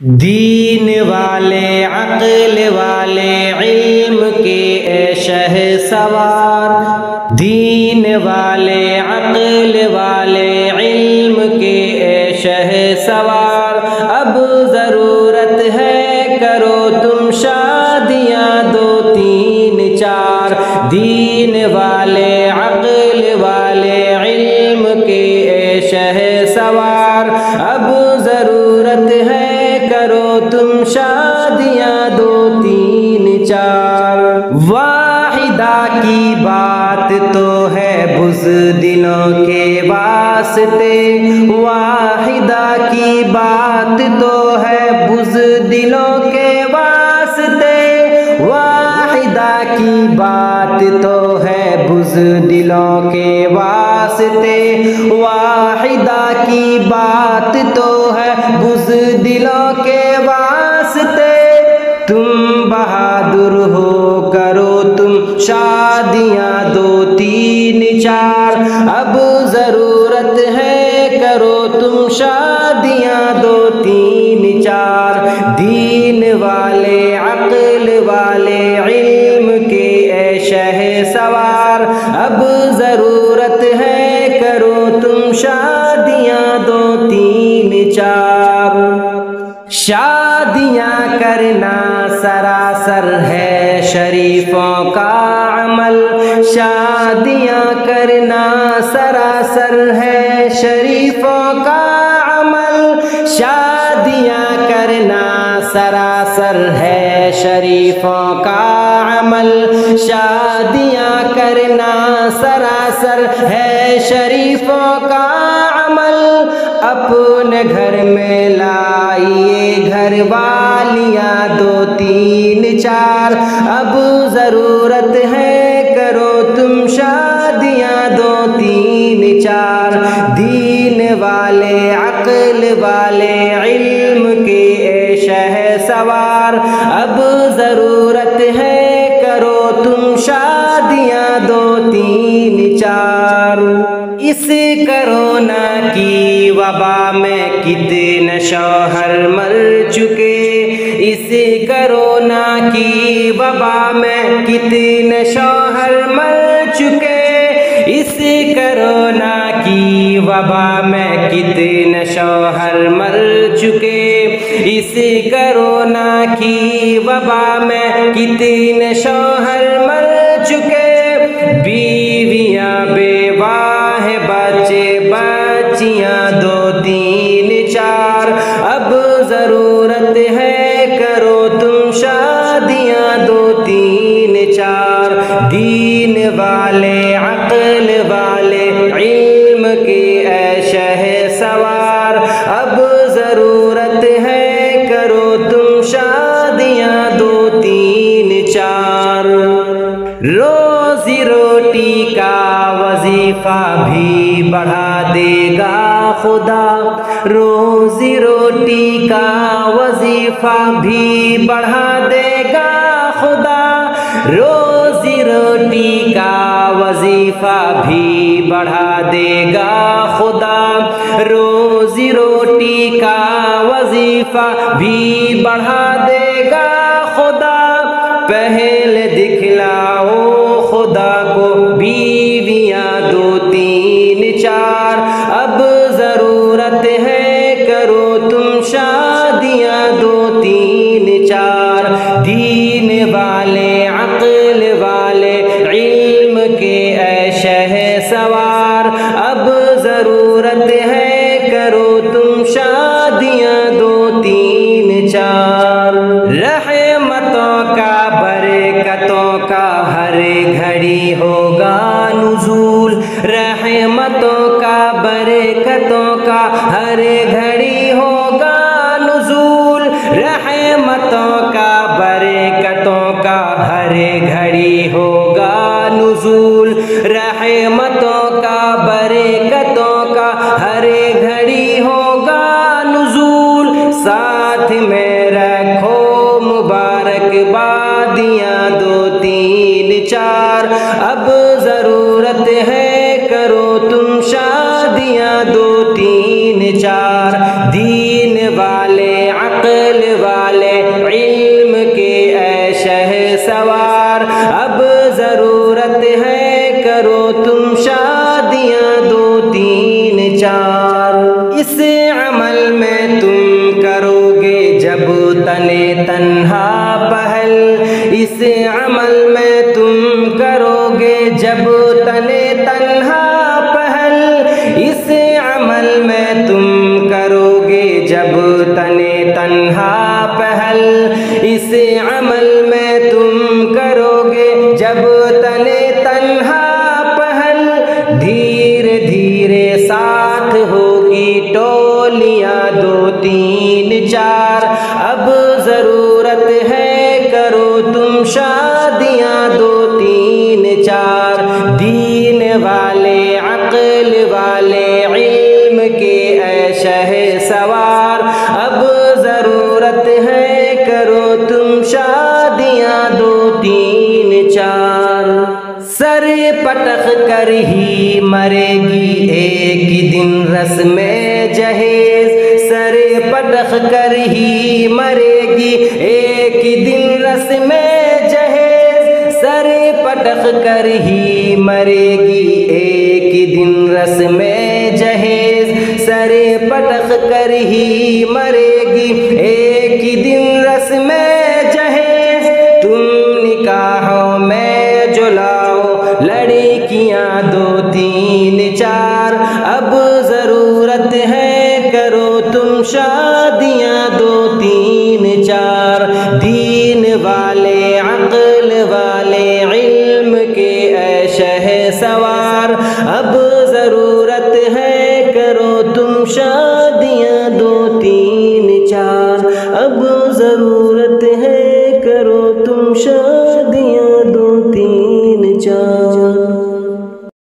دین والے عقل والے علم کے اے شہسوار، دین والے عقل والے علم کے اے شہسوار، اب ضرورت ہے کرو تم شادیاں دو تین چار، دین والے عقل والے علم کے اے شہسوار، اب ضرورت ہے کرو تم شادیاں دو تین چار، واحدہ کی بات تو ہے بزدلوں کے واسطے، واحدہ کی بات تو ہے بزدلوں کے واسطے، واحدہ کی بات تو ہے بزدلوں کے واسطے، واحدہ کی بات تو ہے بزدلوں کے واسطے، تم بہادر ہو کرو تم شادیاں دو تین چار، اب ضرورت ہے کرو تم شادیاں دو تین چار، دین والے عقل والے علم کے اے شہسوار، اب ضرورت ہے کرو تم شادیاں دو تین چار، شادیاں کرنا سراسر ہے شریفوں کا عمل، شادیاں کرنا سراسر ہے شریفوں کا عمل، شادیاں کرنا سراسر ہے شریفوں کا عمل، شادیاں کرنا سراسر ہے شریفوں کا عمل، اپنے گھر میں لائیے گھر والیاں دو تین چار، اب ضرورت ہے کرو تم شادیاں دو تین چار، دین والے عقل والے علم کے اے شہسوار، اب ضرورت ہے کرو تم شادیاں دو تین چار، اس کرونا کی وبا میں کتنے شوہر مر چکے، اس کرونا کی وبا میں کتنے شوہر مر چکے، اس کرونا کی وبا میں کتنے شوہر مر چکے، اس کرونا کی وبا میں کتنے شوہر مر چکے، بیویاں بیواہ بچے بچیاں دو تین چار، اب ضرورت ہے کرو تم شادیاں دو تین چار، دین والے عقل والے علم کے اے شہسوار، اب ضرورت ہے کرو تم شادیاں دو تین چار، روزی روٹی کا وظیفہ بھی بڑھا دے گا خدا، روزی روٹی کا وظیفہ بھی بڑھا دے گا خدا، روزی روٹی کا وظیفہ بھی بڑھا دے گا خدا، روزی روٹی کا وظیفہ بھی بڑھا دے گا خدا، پہلے دکھلاؤ خدا کو بیویاں دو تین چار، اب ضرورت ہے کرو تم شادیاں دو تین چار، دین والے عقل والے علم کے اے شہسوار، اب ضرورت ہے کرو تم شادیاں دو تین چار، رحمتوں کا برکتوں کا ہر گھڑی ہوگا نزول، رحمتوں کا برکتوں کا ہر گھڑی ہوگا نزول، رحمتوں کا برکتوں کا ہر گھڑی ہوگا نزول، رحمتوں کا برکتوں کا ہر گھڑی ہوگا نزول، ساتھ میں رکھو مبارک بادیاں دو تین چار، اب ضرورت ہے کرو تم شادیاں دو تین چار، دین والے عقل عقل والے علم کے اے شہ سوار، اب ضرورت ہے کرو تم شادیاں دو تین چار، اس عمل میں تم کرو گے جب تنے تنہا پہل، اس عمل میں تم کرو گے جب تنے تنہا پہل، اس عمل میں تم کرو گے جب تنے تنہا پہل، اس عمل میں تم کرو گے جب تنے تنہا پہل، دھیرے دھیرے ساتھ ہوگی ٹولیاں دو تین چار، اب ضرورت ہے کرو تم شادیاں دو تین چار، دین والے عقل والے علم کے اے شہ سوار، اب ضرورت ہے کرو تم شادیاں دو تین چار، سر پٹخ کر ہی مرے گی ایک دن رسم جہیز، سر پٹخ کر ہی مرے گی ایک دن رسم جہیز، سر پٹخ کر ہی مرے گی ایک دن رسم جہیز، سر پٹخ کر ہی مرے گی ایک دن رسم جہیز، تم نکاحوں میں جو لاؤ لڑکیاں دو تین چار، اب ضرورت ہے کرو تم شادیاں دو تین چار، دین والے عقل والے علم کے اے شہ سوار، اب ضرورت ہے کرو تم شادیاں دو تین چار، اب ضرورت ہے کرو تم شادیاں دو تین چار۔